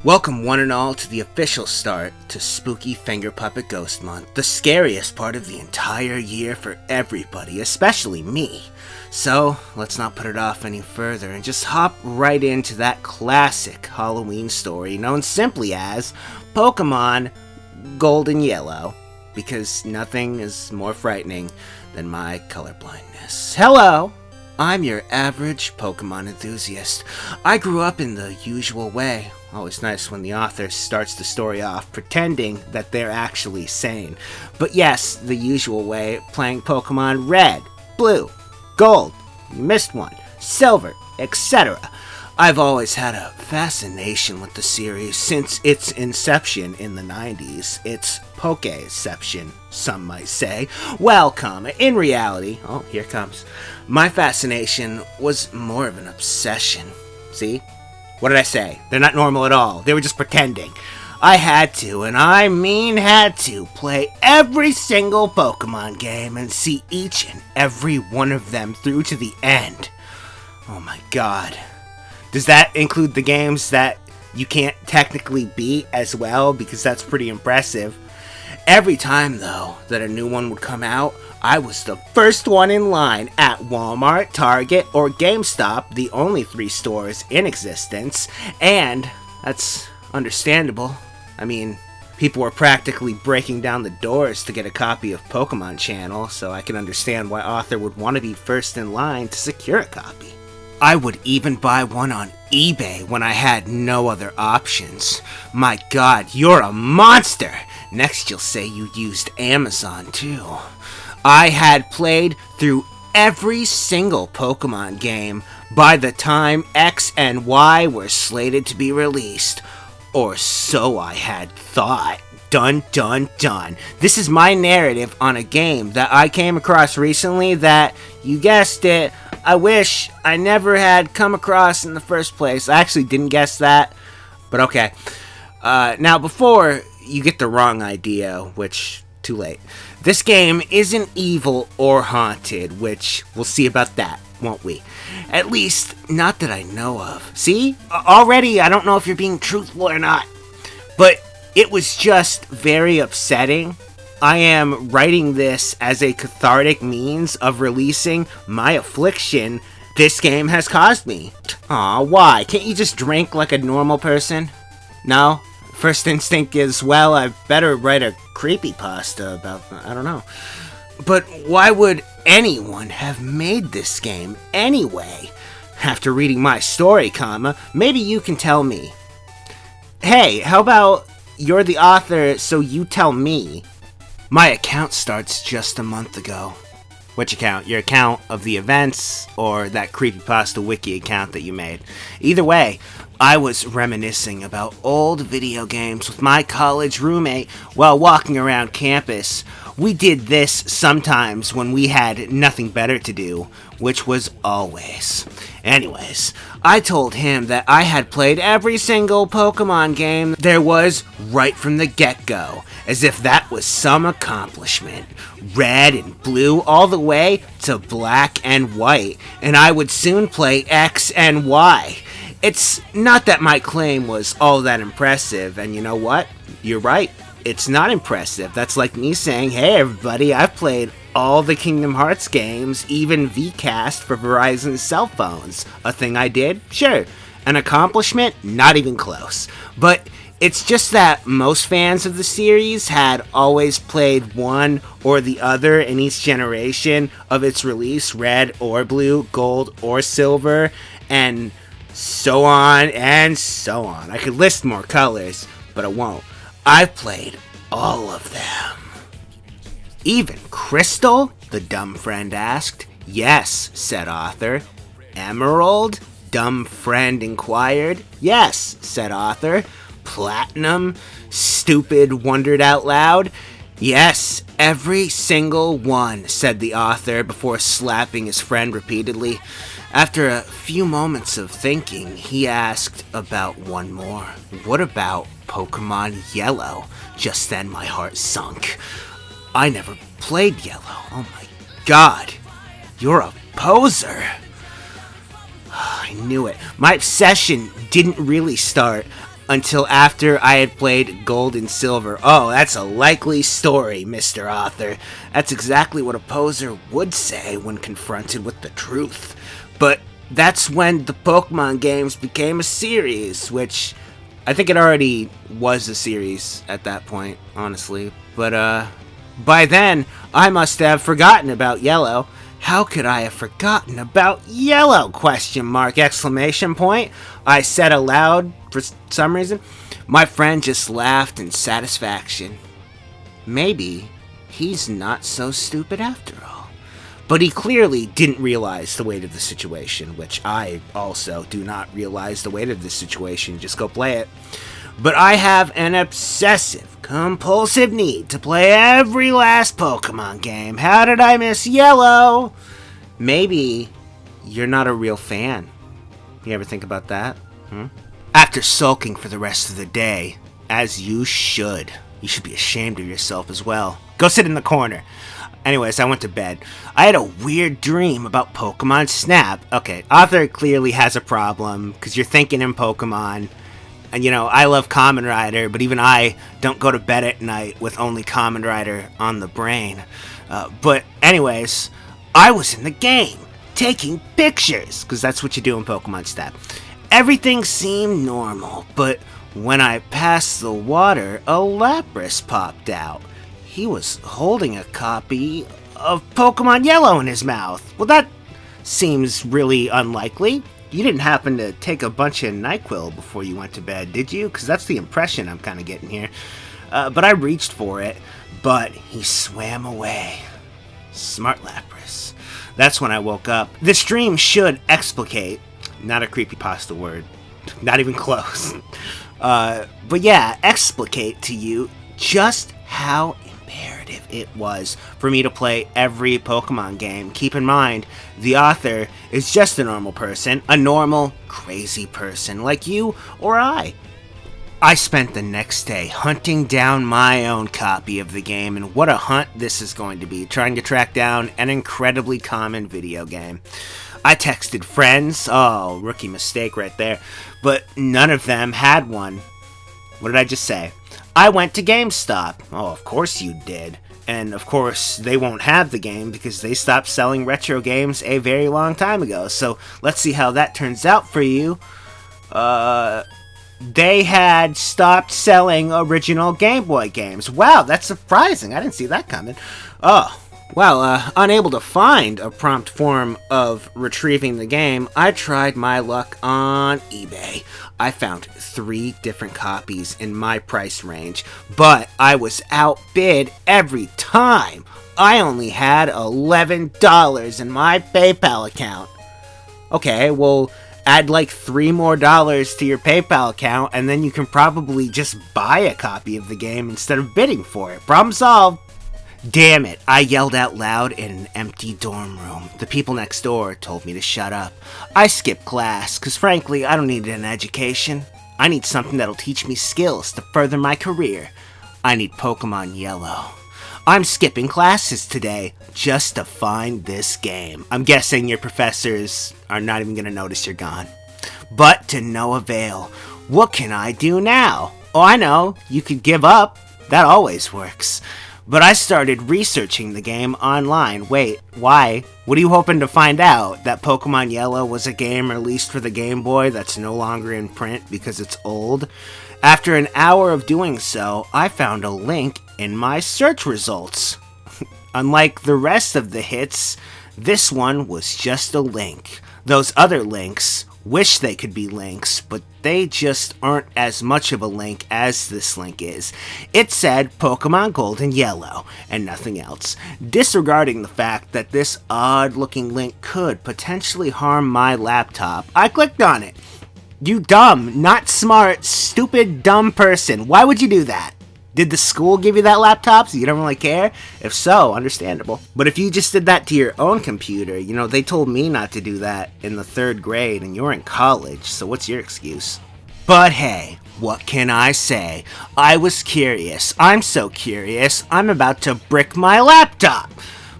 Welcome one and all to the official start to Spooky Fingerpuppet Ghost Month, the scariest part of the entire year for everybody, especially me. So, let's not put it off any further and just hop right into that classic Halloween story known simply as Pokémon Golden Yellow, because nothing is more frightening than my colorblindness. Hello! I'm your average Pokemon enthusiast. I grew up in the usual way. Always nice when the author starts the story off pretending that they're actually sane. But yes, the usual way, playing Pokemon Red, Blue, Gold, you missed one, Silver, etc. I've always had a fascination with the series since its inception in the 90s. Its Pokeception, some might say. Welcome. In reality, oh, here it comes. My fascination was more of an obsession. See? What did I say? They're not normal at all. They were just pretending. I had to, and I mean had to, play every single Pokemon game and see each and every one of them through to the end. Oh my god. Does that include the games that you can't technically beat as well? Because that's pretty impressive. Every time, though, that a new one would come out, I was the first one in line at Walmart, Target, or GameStop, the only 3 stores in existence, and that's understandable. I mean, people were practically breaking down the doors to get a copy of Pokemon Channel, so I can understand why author would want to be first in line to secure a copy. I would even buy one on eBay when I had no other options. My god, you're a monster! Next you'll say you used Amazon too. I had played through every single Pokemon game by the time X and Y were slated to be released. Or so I had thought. Dun dun dun. This is my narrative on a game that I came across recently that, you guessed it, I wish I never had come across in the first place. I actually didn't guess that, but okay. Now, before you get the wrong idea, which, too late, this game isn't evil or haunted, which we'll see about that, won't we? At least, not that I know of. See? Already, I don't know if you're being truthful or not. But it was just very upsetting. I am writing this as a cathartic means of releasing my affliction this game has caused me. Aw, why? Can't you just drink like a normal person? No? First instinct is, well, I better write a creepypasta about, I don't know. But why would anyone have made this game anyway? After reading my story, maybe you can tell me. Hey, how about you're the author, so you tell me. My account starts just a month ago. Which account? Your account of the events, or that Creepypasta wiki account that you made? Either way, I was reminiscing about old video games with my college roommate while walking around campus. We did this sometimes when we had nothing better to do, which was always. Anyways, I told him that I had played every single Pokemon game there was right from the get-go, as if that was some accomplishment. Red and blue all the way to black and white, and I would soon play X and Y. It's not that my claim was all that impressive, and you know what? You're right. It's not impressive. That's like me saying, hey everybody, I've played all the Kingdom Hearts games, even VCast for Verizon's cell phones. A thing I did? Sure. An accomplishment? Not even close. But it's just that most fans of the series had always played one or the other in each generation of its release, red or blue, gold or silver, and so on and so on. I could list more colors, but I won't. I've played all of them. Even Crystal? The dumb friend asked. Yes, said author. Emerald? Dumb friend inquired. Yes, said author. Platinum? Stupid wondered out loud. Yes, every single one, said the author before slapping his friend repeatedly. After a few moments of thinking, he asked about one more. What about Pokémon Yellow? Just then my heart sunk. I never played Yellow. Oh my god. You're a poser. I knew it. My obsession didn't really start until after I had played Gold and Silver. Oh, that's a likely story, Mr. Author. That's exactly what a poser would say when confronted with the truth. But that's when the Pokemon games became a series, which I think it already was a series at that point, honestly. But, by then, I must have forgotten about Yellow. How could I have forgotten about Yellow? ? Exclamation point. I said aloud for some reason. My friend just laughed in satisfaction. Maybe he's not so stupid after all. But he clearly didn't realize the weight of the situation, which I also do not realize the weight of the situation. Just go play it. But I have an obsessive, compulsive need to play every last Pokemon game. How did I miss Yellow? Maybe you're not a real fan. You ever think about that? After sulking for the rest of the day, as you should be ashamed of yourself as well. Go sit in the corner. Anyways, I went to bed. I had a weird dream about Pokemon Snap. Okay, Author clearly has a problem, because you're thinking in Pokemon. And I love Kamen Rider, but even I don't go to bed at night with only Kamen Rider on the brain. But anyways, I was in the game, taking pictures, because that's what you do in Pokemon Snap. Everything seemed normal, but when I passed the water, a Lapras popped out. He was holding a copy of Pokemon Yellow in his mouth. Well, that seems really unlikely. You didn't happen to take a bunch of NyQuil before you went to bed, did you? Because that's the impression I'm kind of getting here. But I reached for it, but he swam away. Smart Lapras. That's when I woke up. This dream should explicate, not a creepypasta word, not even close. But yeah, explicate to you just how imperative it was for me to play every Pokemon game. Keep in mind, the author is just a normal person, a normal, crazy person like you or I. I spent the next day hunting down my own copy of the game, and what a hunt this is going to be, trying to track down an incredibly common video game. I texted friends, oh, rookie mistake right there, but none of them had one. What did I just say? I went to GameStop. Oh, of course you did. And of course, they won't have the game because they stopped selling retro games a very long time ago. So let's see how that turns out for you. They had stopped selling original Game Boy games. Wow, that's surprising. I didn't see that coming. Oh, well, unable to find a prompt form of retrieving the game, I tried my luck on eBay. I found 3 different copies in my price range, but I was outbid every time. I only had $11 in my PayPal account. Okay, well, add like $3 more to your PayPal account, and then you can probably just buy a copy of the game instead of bidding for it. Problem solved. Damn it, I yelled out loud in an empty dorm room. The people next door told me to shut up. I skipped class, because frankly, I don't need an education. I need something that'll teach me skills to further my career. I need Pokemon Yellow. I'm skipping classes today just to find this game. I'm guessing your professors are not even going to notice you're gone. But to no avail. What can I do now? Oh, I know. You could give up. That always works. But I started researching the game online. Wait, why? What are you hoping to find out? That Pokemon Yellow was a game released for the Game Boy that's no longer in print because it's old? After an hour of doing so, I found a link in my search results. Unlike the rest of the hits, this one was just a link. Those other links wish they could be links, but they just aren't as much of a link as this link is. It said Pokemon Gold and Yellow, and nothing else, disregarding the fact that this odd-looking link could potentially harm my laptop. I clicked on it. You dumb, not smart, stupid, dumb person. Why would you do that? Did the school give you that laptop so you don't really care? If so, understandable. But if you just did that to your own computer, they told me not to do that in the 3rd grade and you're in college, so what's your excuse? But hey, what can I say? I was curious. I'm so curious, I'm about to brick my laptop.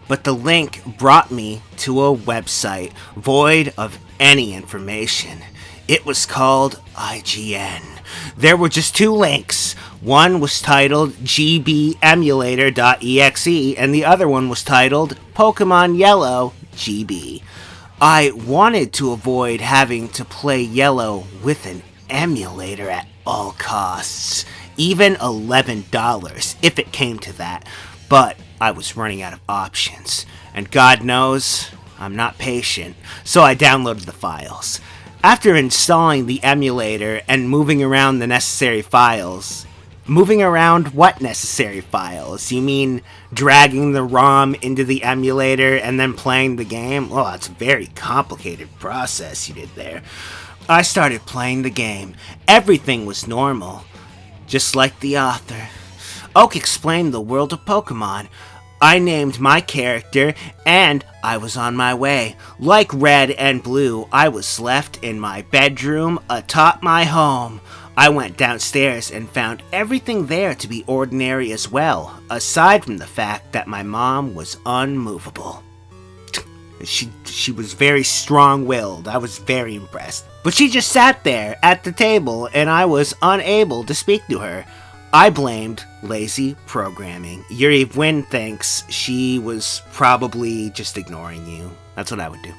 But the link brought me to a website void of any information. It was called IGN. There were just two links. One was titled gbemulator.exe and the other one was titled Pokémon Yellow GB. I wanted to avoid having to play Yellow with an emulator at all costs, even $11 if it came to that, but I was running out of options, and God knows I'm not patient, so I downloaded the files. After installing the emulator and moving around the necessary files... Moving around what necessary files? You mean dragging the ROM into the emulator and then playing the game? Well, that's a very complicated process you did there. I started playing the game. Everything was normal, just like the author. Oak explained the world of Pokemon. I named my character, and I was on my way. Like Red and Blue, I was left in my bedroom atop my home. I went downstairs and found everything there to be ordinary as well, aside from the fact that my mom was unmovable. She was very strong-willed. I was very impressed. But she just sat there at the table, and I was unable to speak to her. I blamed lazy programming. Yuri Wynn thinks she was probably just ignoring you. That's what I would do.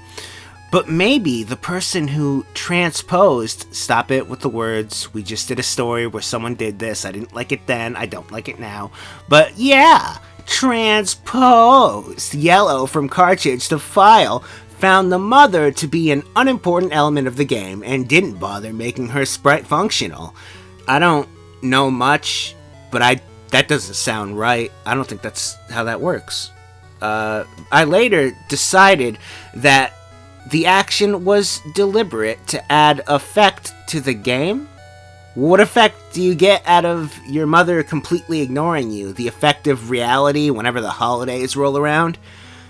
But maybe the person who transposed, stop it with the words, we just did a story where someone did this, I didn't like it then, I don't like it now, but yeah, transposed Yellow from cartridge to file, found the mother to be an unimportant element of the game, and didn't bother making her sprite functional. I don't know much, but that doesn't sound right. I don't think that's how that works. I later decided that the action was deliberate to add effect to the game? What effect do you get out of your mother completely ignoring you? The effect of reality whenever the holidays roll around?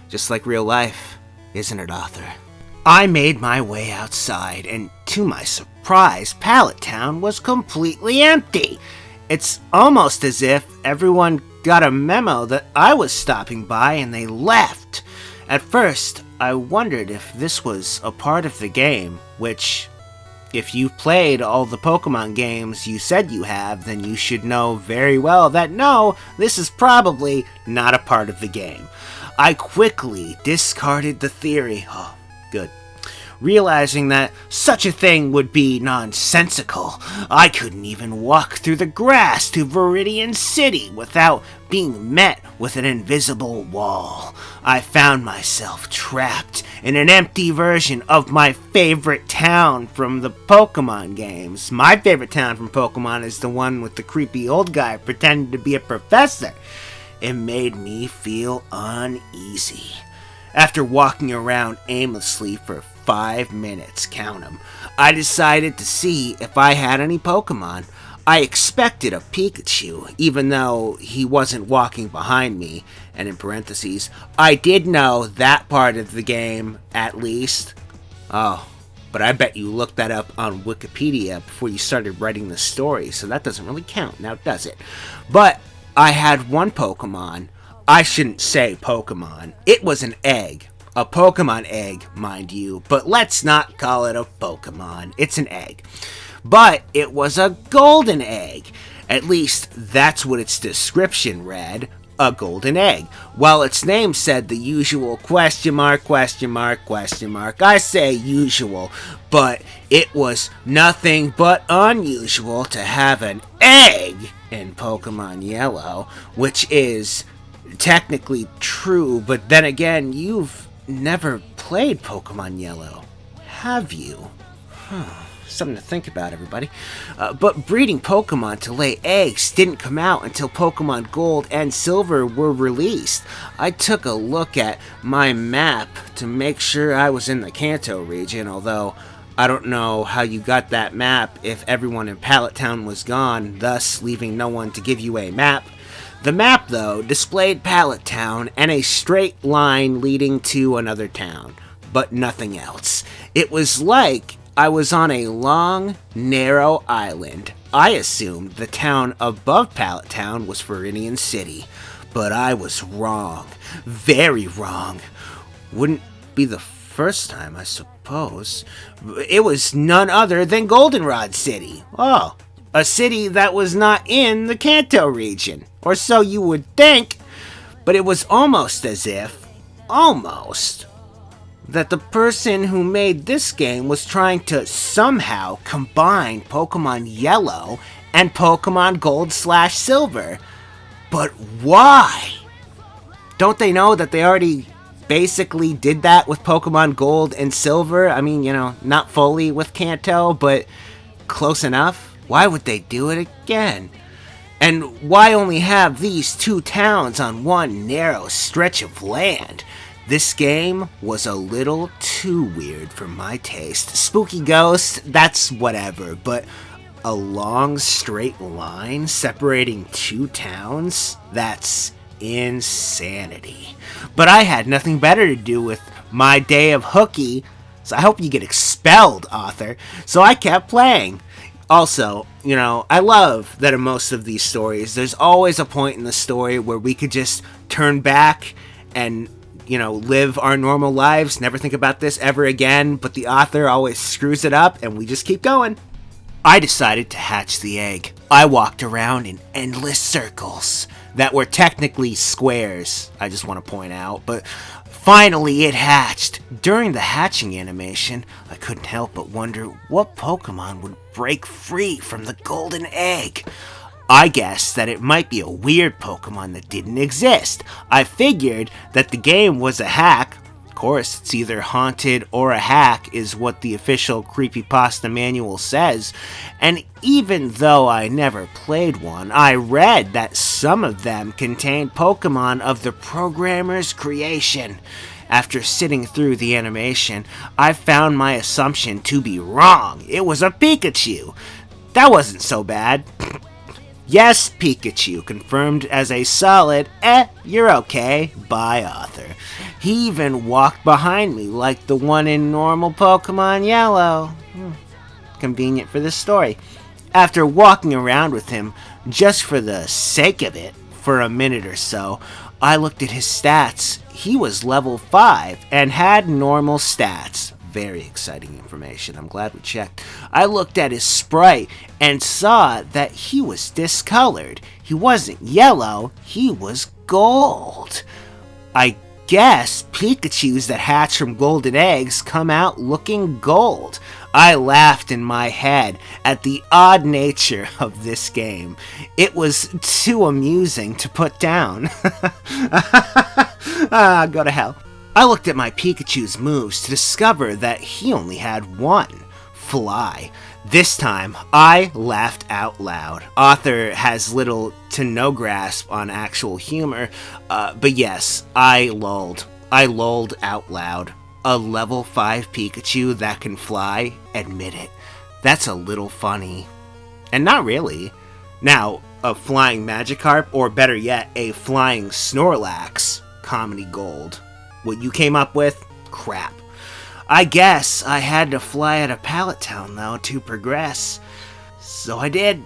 Just like real life, isn't it, author? I made my way outside, and to my surprise, Pallet Town was completely empty. It's almost as if everyone got a memo that I was stopping by and they left. At first, I wondered if this was a part of the game, which, if you've played all the Pokemon games you said you have, then you should know very well that no, this is probably not a part of the game. I quickly discarded the theory. Oh, good. Realizing that such a thing would be nonsensical. I couldn't even walk through the grass to Viridian City without being met with an invisible wall. I found myself trapped in an empty version of my favorite town from the Pokemon games. My favorite town from Pokemon is the one with the creepy old guy pretending to be a professor. It made me feel uneasy. After walking around aimlessly for 5 minutes, count 'em, I decided to see if I had any Pokemon. I expected a Pikachu, even though he wasn't walking behind me, and in parentheses, I did know that part of the game, at least. Oh, but I bet you looked that up on Wikipedia before you started writing the story, so that doesn't really count, now does it? But I had one Pokemon. I shouldn't say Pokemon. It was an egg. A Pokemon egg, mind you, but let's not call it a Pokemon. It's an egg. But it was a golden egg. At least that's what its description read, a golden egg. While its name said the usual question mark, question mark, question mark. I say usual, but it was nothing but unusual to have an egg in Pokemon Yellow, which is technically true, but then again, you've never played Pokemon Yellow, have you? Something to think about, everybody. But breeding Pokemon to lay eggs didn't come out until Pokemon Gold and Silver were released. I took a look at my map to make sure I was in the Kanto region, although I don't know how you got that map if everyone in Pallet Town was gone, thus leaving no one to give you a map. The map, though, displayed Pallet Town and a straight line leading to another town, but nothing else. It was like I was on a long, narrow island. I assumed the town above Pallet Town was Viridian City, but I was wrong. Very wrong. Wouldn't be the first time, I suppose. It was none other than Goldenrod City. Oh, a city that was not in the Kanto region, or so you would think, but it was almost as if, that the person who made this game was trying to somehow combine Pokemon Yellow and Pokemon Gold/Silver. But why? Don't they know that they already basically did that with Pokemon Gold and Silver? I mean, not fully with Kanto, but close enough. Why would they do it again? And why only have these two towns on one narrow stretch of land? This game was a little too weird for my taste. Spooky Ghost, that's whatever, but a long straight line separating two towns? That's insanity. But I had nothing better to do with my day of hooky, so I hope you get expelled, author. So I kept playing. Also, I love that in most of these stories, there's always a point in the story where we could just turn back and, live our normal lives, never think about this ever again, but the author always screws it up and we just keep going. I decided to hatch the egg. I walked around in endless circles that were technically squares, I just want to point out, but finally it hatched. During the hatching animation, I couldn't help but wonder what Pokemon would break free from the golden egg. I guessed that it might be a weird Pokemon that didn't exist. I figured that the game was a hack. Of course, it's either haunted or a hack is what the official Creepypasta manual says. And even though I never played one, I read that some of them contained Pokemon of the programmer's creation. After sitting through the animation, I found my assumption to be wrong. It was a Pikachu. That wasn't so bad. Yes, Pikachu, confirmed as a solid, you're okay, by author. He even walked behind me like the one in normal Pokemon Yellow. Convenient for this story. After walking around with him, just for the sake of it, for a minute or so, I looked at his stats. He was level 5 and had normal stats. Very exciting information. I'm glad we checked. I looked at his sprite and saw that he was discolored. He wasn't yellow, he was gold. I guess Pikachus that hatch from golden eggs come out looking gold. I laughed in my head at the odd nature of this game. It was too amusing to put down. Go to hell. I looked at my Pikachu's moves to discover that he only had one, Fly. This time, I laughed out loud. Author has little to no grasp on actual humor, but yes, I lulled. I lulled out loud. A level 5 Pikachu that can fly? Admit it. That's a little funny. And not really. Now, a flying Magikarp, or better yet, a flying Snorlax, comedy gold. What you came up with? Crap. I guess I had to fly out of Pallet Town, though, to progress. So I did.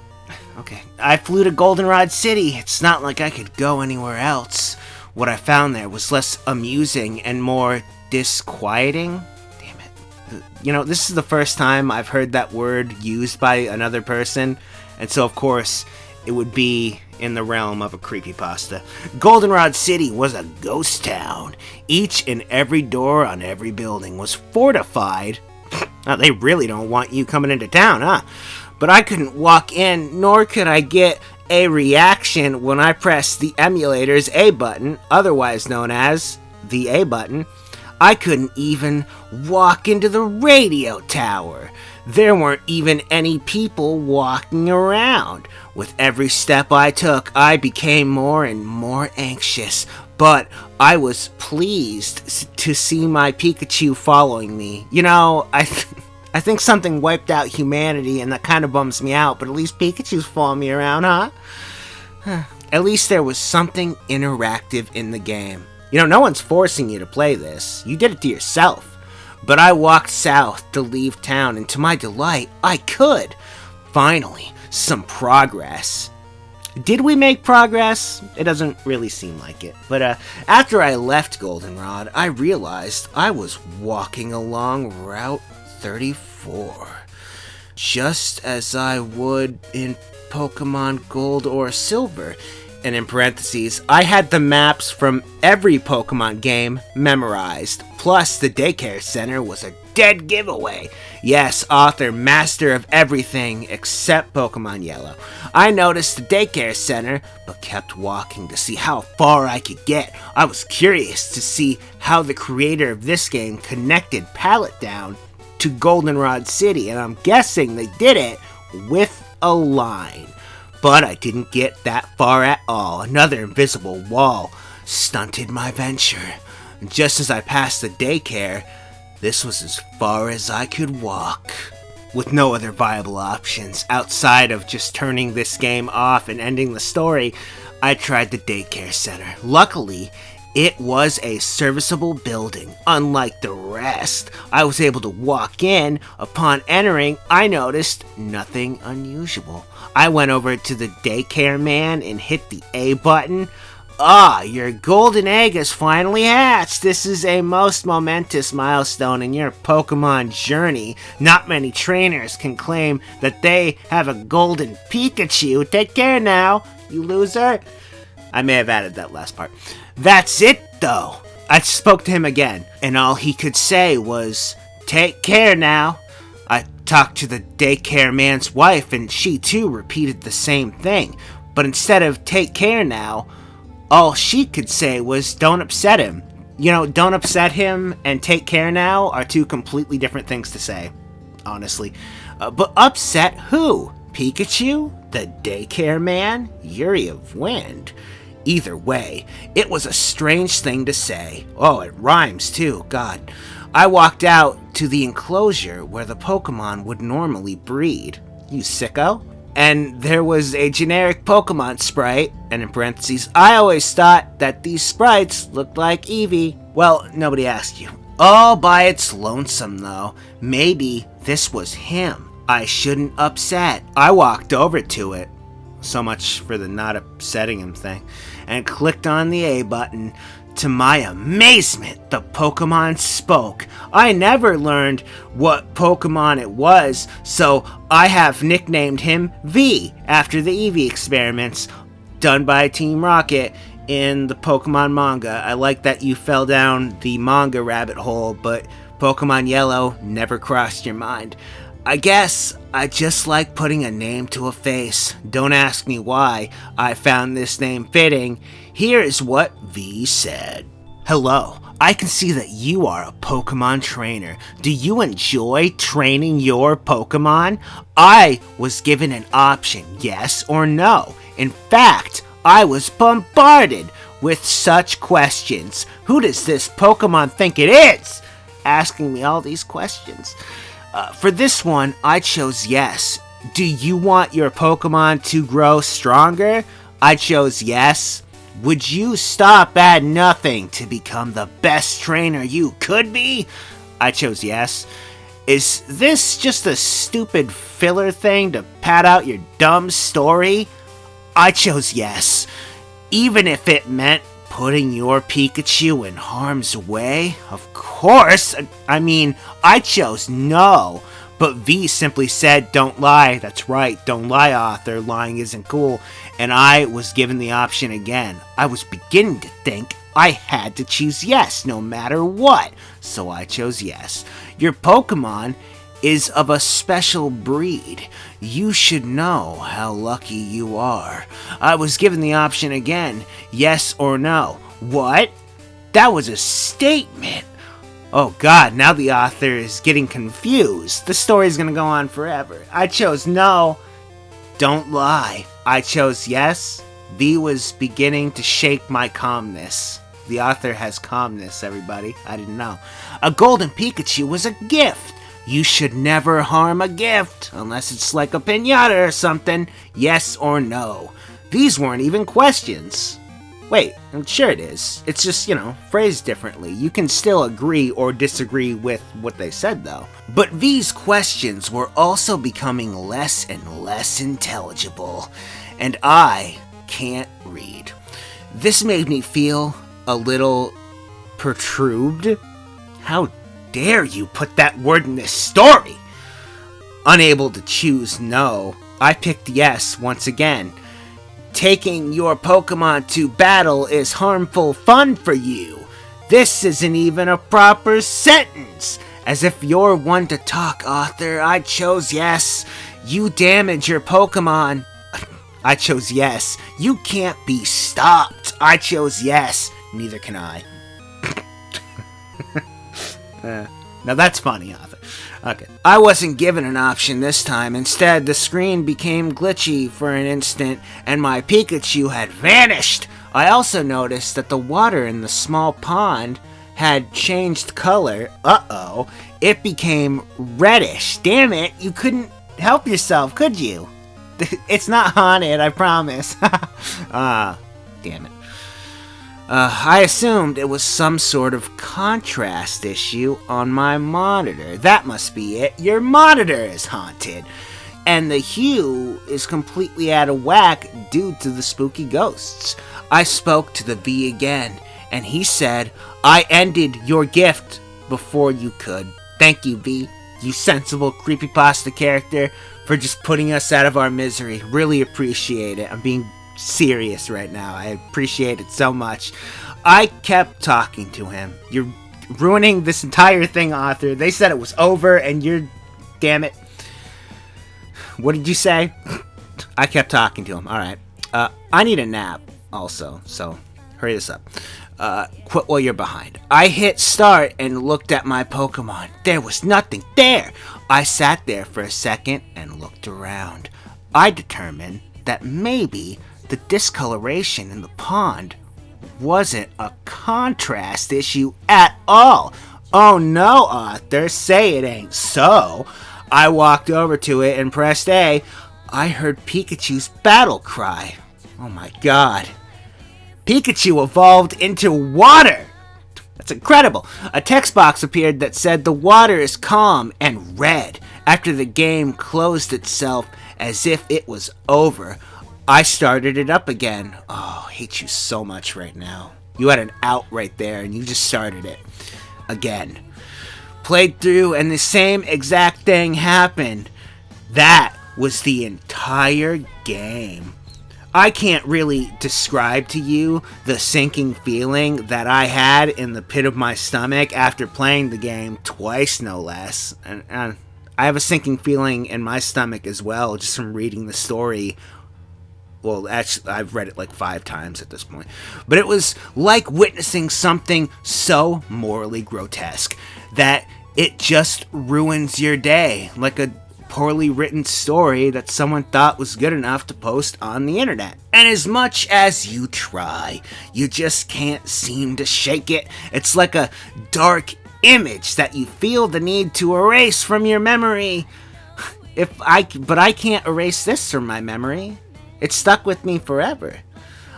Okay. I flew to Goldenrod City. It's not like I could go anywhere else. What I found there was less amusing and more disquieting. Damn it. This is the first time I've heard that word used by another person, and so of course it would be in the realm of a creepypasta. Goldenrod City was a ghost town. Each and every door on every building was fortified. Now, they really don't want you coming into town, huh? But I couldn't walk in, nor could I get a reaction when I pressed the emulator's A button, otherwise known as the A button. I couldn't even walk into the radio tower. There weren't even any people walking around. With every step I took, I became more and more anxious, but I was pleased to see my Pikachu following me. I think something wiped out humanity, and that kind of bums me out, but at least Pikachu's following me around, huh? At least there was something interactive in the game. No one's forcing you to play this. You did it to yourself. But I walked south to leave town, and to my delight, I could. Finally, some progress. Did we make progress? It doesn't really seem like it. But after I left Goldenrod, I realized I was walking along Route 34. just as I would in Pokemon Gold or Silver. And in parentheses, I had the maps from every Pokemon game memorized. Plus, the daycare center was a dead giveaway. Yes, author, master of everything except Pokemon Yellow. I noticed the daycare center, but kept walking to see how far I could get. I was curious to see how the creator of this game connected Pallet Down to Goldenrod City, and I'm guessing they did it with a line. But I didn't get that far at all. Another invisible wall stunted my venture. Just as I passed the daycare, this was as far as I could walk. With no other viable options outside of just turning this game off and ending the story, I tried the daycare center. Luckily, it was a serviceable building. Unlike the rest, I was able to walk in. Upon entering, I noticed nothing unusual. I went over to the daycare man and hit the A button. Ah, your golden egg is finally hatched. This is a most momentous milestone in your Pokemon journey. Not many trainers can claim that they have a golden Pikachu. Take care now, you loser. I may have added that last part. That's it, though. I spoke to him again, and all he could say was, "Take care now." I talked to the daycare man's wife, and she too repeated the same thing. But instead of "take care now," all she could say was, "Don't upset him." You know, "don't upset him" and "take care now" are two completely different things to say, honestly. But upset who? Pikachu? The daycare man? Yuri of Wind? Either way, it was a strange thing to say. Oh, it rhymes too, God. I walked out to the enclosure where the Pokemon would normally breed. You sicko? And there was a generic Pokemon sprite, and in parentheses, I always thought that these sprites looked like Eevee. Well, nobody asked you. All by its lonesome, though. Maybe this was him. I shouldn't upset. I walked over to it. So much for the not upsetting him thing. And clicked on the A button. To my amazement, the Pokemon spoke. I never learned what Pokemon it was, so I have nicknamed him V after the Eevee experiments done by Team Rocket in the Pokemon manga. I like that you fell down the manga rabbit hole, but Pokemon Yellow never crossed your mind. I guess I just like putting a name to a face. Don't ask me why I found this name fitting. Here is what V said. Hello, I can see that you are a Pokemon trainer. Do you enjoy training your Pokemon? I was given an option, yes or no. In fact, I was bombarded with such questions. Who does this Pokemon think it is? Asking me all these questions. For this one, I chose yes. Do you want your Pokemon to grow stronger? I chose yes. Would you stop at nothing to become the best trainer you could be? I chose yes. Is this just a stupid filler thing to pad out your dumb story? I chose yes. Even if it meant putting your Pikachu in harm's way? Of course. I chose no. But V simply said, don't lie. That's right, don't lie, author. Lying isn't cool. And I was given the option again. I was beginning to think I had to choose yes, no matter what. So I chose yes. Your Pokemon is of a special breed. You should know how lucky you are. I was given the option again, yes or no. What? That was a statement. Oh God, now the author is getting confused. The story's gonna go on forever. I chose no. Don't lie. I chose yes. V was beginning to shake my calmness. The author has calmness, everybody. I didn't know. A golden Pikachu was a gift. You should never harm a gift, unless it's like a piñata or something. Yes or no. These weren't even questions. Wait, I'm sure it is. It's just, phrased differently. You can still agree or disagree with what they said, though. But V's questions were also becoming less and less intelligible, and I can't read. This made me feel a little perturbed. How dare you put that word in this story? Unable to choose no, I picked yes once again. Taking your Pokemon to battle is harmful fun for you. This isn't even a proper sentence. As if you're one to talk, author. I chose yes. You damage your Pokemon. I chose yes. You can't be stopped. I chose yes. Neither can I. Now that's funny, author. Okay. I wasn't given an option this time. Instead, the screen became glitchy for an instant, and my Pikachu had vanished. I also noticed that the water in the small pond had changed color. Uh-oh. It became reddish. Damn it, you couldn't help yourself, could you? It's not haunted, I promise. Damn it. I assumed it was some sort of contrast issue on my monitor. That must be it. Your monitor is haunted. And the hue is completely out of whack due to the spooky ghosts. I spoke to the V again, and he said, I ended your gift before you could. Thank you, V, you sensible Creepypasta character, for just putting us out of our misery. Really appreciate it. I'm being serious right now. I appreciate it so much. I kept talking to him. You're ruining this entire thing, author. They said it was over, and you're... Damn it. What did you say? I kept talking to him. Alright. I need a nap, also, so hurry this up. Quit while you're behind. I hit start and looked at my Pokemon. There was nothing there. I sat there for a second and looked around. I determined that maybe the discoloration in the pond wasn't a contrast issue at all. Oh no, author, say it ain't so. I walked over to it and pressed A. I heard Pikachu's battle cry. Oh my god. Pikachu evolved into water! That's incredible. A text box appeared that said the water is calm and red after the game closed itself as if it was over. I started it up again. Oh, I hate you so much right now. You had an out right there and you just started it again. Played through and the same exact thing happened. That was the entire game. I can't really describe to you the sinking feeling that I had in the pit of my stomach after playing the game twice, no less. And I have a sinking feeling in my stomach as well, just from reading the story. Well, actually, I've read it like 5 times at this point. But it was like witnessing something so morally grotesque that it just ruins your day, like a poorly written story that someone thought was good enough to post on the internet. And as much as you try, you just can't seem to shake it. It's like a dark image that you feel the need to erase from your memory. But I can't erase this from my memory. It's stuck with me forever.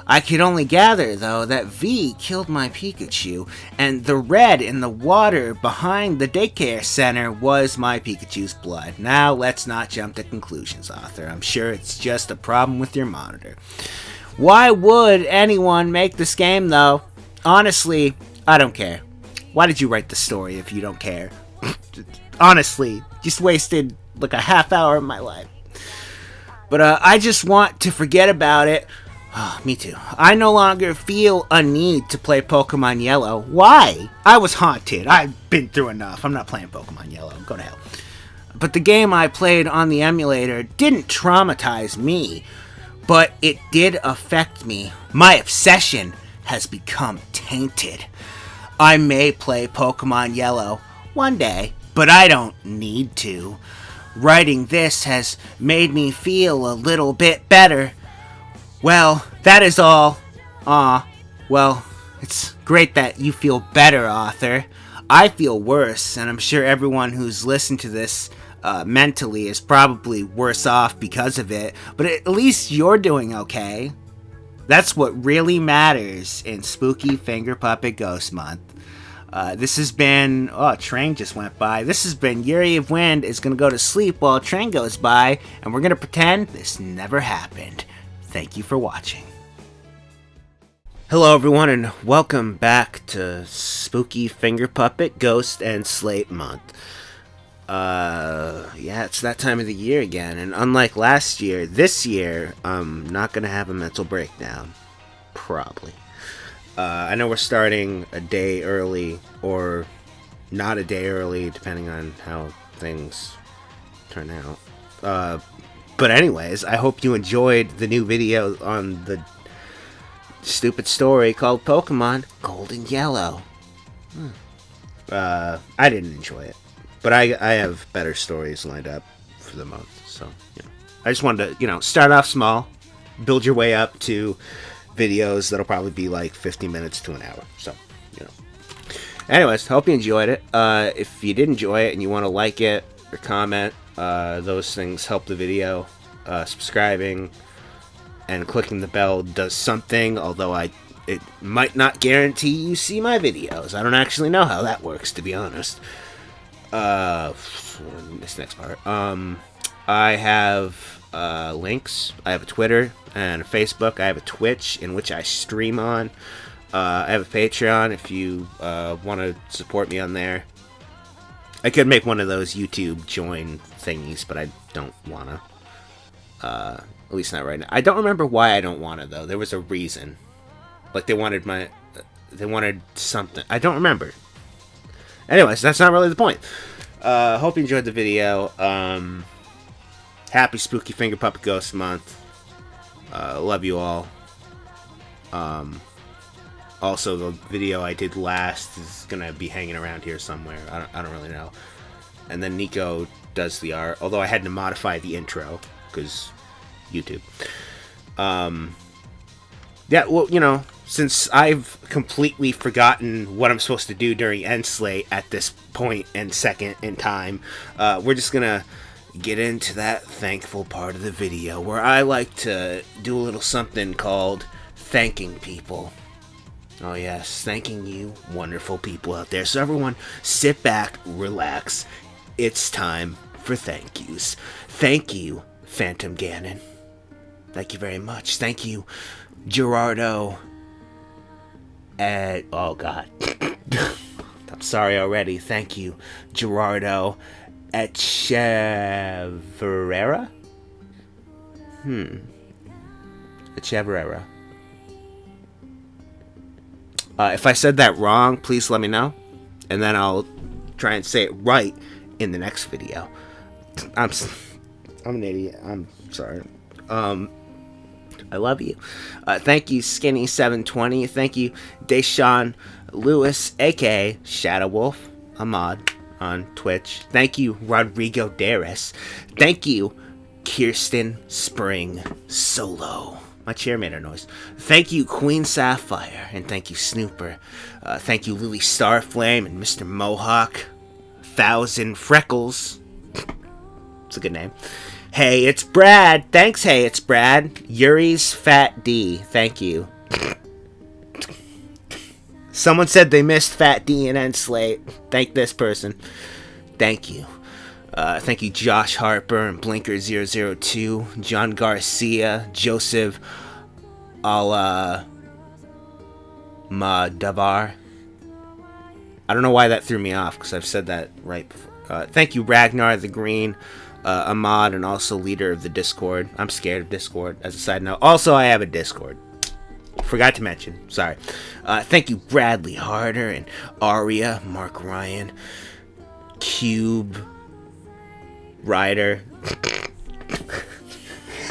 I could only gather, though, that V killed my Pikachu, and the red in the water behind the daycare center was my Pikachu's blood. Now, let's not jump to conclusions, author. I'm sure it's just a problem with your monitor. Why would anyone make this game, though? Honestly, I don't care. Why did you write the story if you don't care? Honestly, just wasted like a half hour of my life. But I just want to forget about it. Oh, me too. I no longer feel a need to play Pokemon Yellow. Why? I was haunted. I've been through enough. I'm not playing Pokemon Yellow. Go to hell. But the game I played on the emulator didn't traumatize me, but it did affect me. My obsession has become tainted. I may play Pokemon Yellow one day, but I don't need to. Writing this has made me feel a little bit better. Well, that is all. Well, it's great that you feel better, author. I feel worse, and I'm sure everyone who's listened to this mentally is probably worse off because of it, but at least you're doing okay. That's what really matters in Spooky Fingerpuppet Ghost Month. This has been... Oh, a train just went by. This has been Yuri of Wind is going to go to sleep while a train goes by, and we're going to pretend this never happened. Thank you for watching. Hello everyone and welcome back to Spooky Fingerpuppet Ghost and Slate Month. Yeah, it's that time of the year again, and unlike last year, this year, I'm not gonna have a mental breakdown. Probably. I know we're starting a day early, or not a day early, depending on how things turn out. But anyways, I hope you enjoyed the new video on the stupid story called Pokemon Golden Yellow. I didn't enjoy it, but I have better stories lined up for the month. So I just wanted to start off small, build your way up to videos that'll probably be like 50 minutes to an hour. So anyways, hope you enjoyed it. If you did enjoy it and you want to like it or comment, those things help the video. Subscribing and clicking the bell does something, although it might not guarantee you see my videos. I don't actually know how that works, to be honest. This next part. I have links. I have a Twitter and a Facebook. I have a Twitch in which I stream on. I have a Patreon if you want to support me on there. I could make one of those YouTube join thingies, but I don't want to. At least not right now. I don't remember why I don't want it, though. There was a reason. Like, they wanted something. I don't remember. Anyways, that's not really the point. Hope you enjoyed the video. Happy Spooky Fingerpuppet Ghost Month. Love you all. Also, the video I did last is gonna be hanging around here somewhere. I don't really know. And then Nico does the art, although I had to modify the intro because YouTube. Yeah, well, since I've completely forgotten what I'm supposed to do during End Slate at this point and second in time, we're just gonna get into that thankful part of the video where I like to do a little something called thanking people. Oh yes, thanking you wonderful people out there. So everyone, sit back, relax. It's time for thank yous. Thank you, Phantom Ganon. Thank you very much. Thank you, Gerardo. Oh god. I'm sorry already. Thank you, Gerardo Echeverera? Echeverera. If I said that wrong, please let me know, and then I'll try and say it right in the next video. I'm an idiot. I'm sorry. I love you. Thank you, Skinny720. Thank you, Deshaun Lewis, aka Shadow Wolf Ahmad on Twitch. Thank you, Rodrigo Daris. Thank you, Kirsten Spring Solo. My chair made a noise. Thank you, Queen Sapphire, and thank you, Snooper. Thank you, Lily Starflame and Mr. Mohawk. 1,000 Freckles. It's a good name. Hey, it's Brad. Thanks, hey, it's Brad. Yuri's Fat D. Thank you. Someone said they missed Fat D and End Slate. Thank this person. Thank you. Thank you, Josh Harper and Blinker002, John Garcia, Joseph Madavar. I don't know why that threw me off, because I've said that right before. Thank you, Ragnar the Green, Ahmad, and also leader of the Discord. I'm scared of Discord, as a side note. Also, I have a Discord. Forgot to mention. Sorry. Thank you, Bradley Harder and Aria, Mark Ryan, Cube Ryder.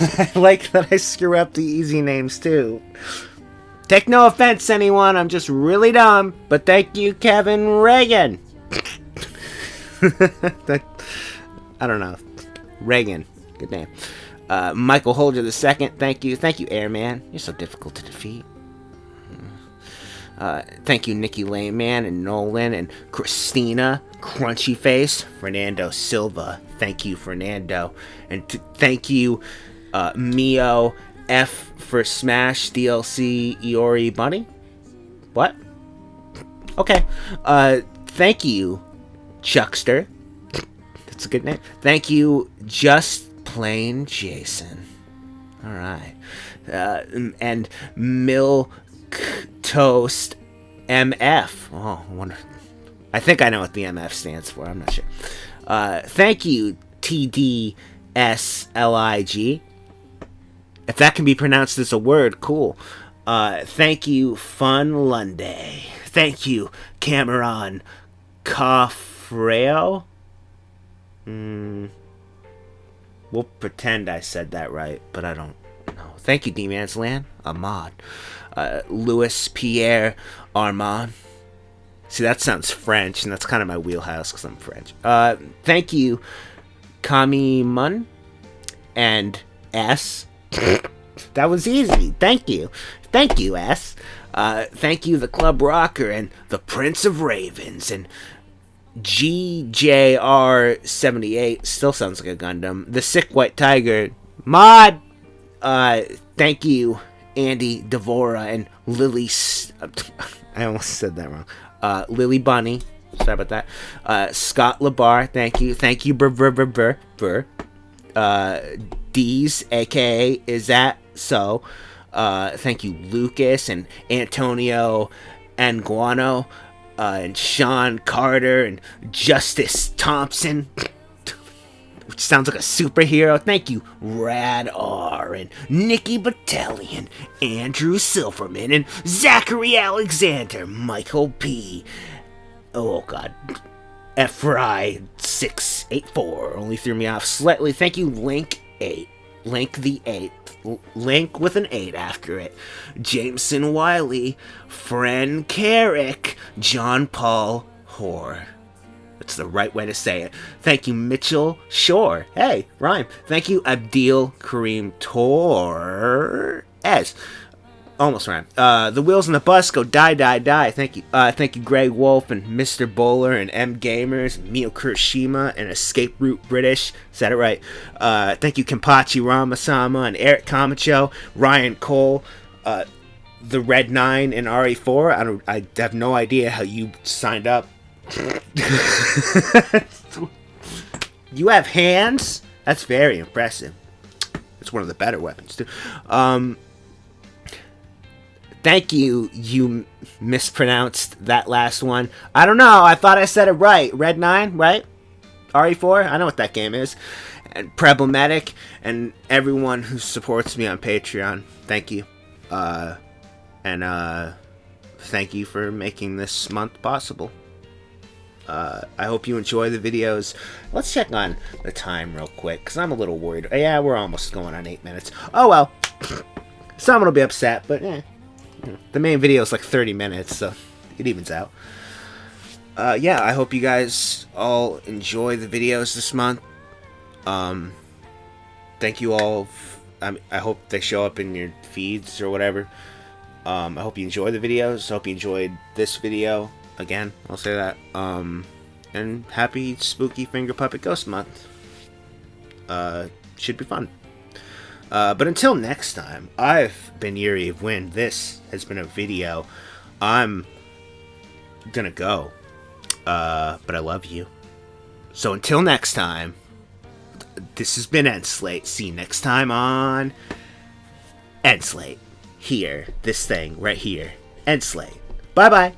I like that I screw up the easy names too. Take no offense, anyone. I'm just really dumb. But thank you, Kevin Reagan. I don't know. Reagan. Good name. Michael Holder II. Thank you. Thank you, Airman. You're so difficult to defeat. Thank you, Nikki Layman and Nolan and Christina Crunchy Face, Fernando Silva. Thank you, Fernando. And thank you, Mio F for Smash DLC Iori Bunny. What? Okay. Thank you, Chuckster. That's a good name. Thank you, Just Plain Jason. All right. And Milk Toast MF. Oh, I wonder. I think I know what the MF stands for. I'm not sure. Thank you, TDSLIG. If that can be pronounced as a word, cool. Thank you, Fun Lunday. Thank you, Cameron Caffreo. We'll pretend I said that right, but I don't know. Thank you, D-Man's Land, Ahmad. Louis Pierre Armand. See, that sounds French, and that's kind of my wheelhouse because I'm French. Thank you, Kami Mun and S. That was easy. Thank you. Thank you, S. Thank you, the Club Rocker and the Prince of Ravens and GJR78. Still sounds like a Gundam. The Sick White Tiger. Mod. Thank you, Andy Devora and Lily. I almost said that wrong. Lily Bunny. Sorry about that. Scott Labar. Thank you. Thank you, Burr. D's, aka Is That So? Thank you, Lucas and Antonio Anguano, and Sean Carter and Justice Thompson, which sounds like a superhero. Thank you, Rad R and Nikki Battalion, Andrew Silverman and Zachary Alexander, Michael P. Oh God. Fry684 only threw me off slightly. Thank you, Link8. Link the 8th. Link with an 8 after it. Jameson Wiley. Fren Carrick. John Paul Hoare. That's the right way to say it. Thank you, Mitchell Shore. Hey, rhyme. Thank you, Abdil Kareem Torres. Almost rhyme. The wheels on the bus go die. Thank you. Thank you, Greg Wolf and Mr. Bowler and M Gamers, Mio Kurishima and Escape Route British. Said it right. Thank you, Kenpachi Ramasama and Eric Camacho, Ryan Cole, the Red 9 and RE4. I have no idea how you signed up. You have hands? That's very impressive. It's one of the better weapons too. Thank you, you mispronounced that last one. I don't know, I thought I said it right. Red 9, right? RE4, I know what that game is. And Problematic, and everyone who supports me on Patreon, thank you. And thank you for making this month possible. I hope you enjoy the videos. Let's check on the time real quick, because I'm a little worried. Yeah, we're almost going on 8 minutes. Oh well. Someone will be upset, but the main video is like 30 minutes, so it evens out. Yeah, I hope you guys all enjoy the videos this month. Thank you all. I hope they show up in your feeds or whatever. I hope you enjoy the videos. I hope you enjoyed this video. Again, I'll say that. And happy Spooky Fingerpuppet Ghost Month. Should be fun. But until next time, I've been Yuri of Wind. This has been a video. I'm gonna go. But I love you. So until next time, this has been Endslate. See you next time on Endslate. Here. This thing right here. Endslate. Bye-bye.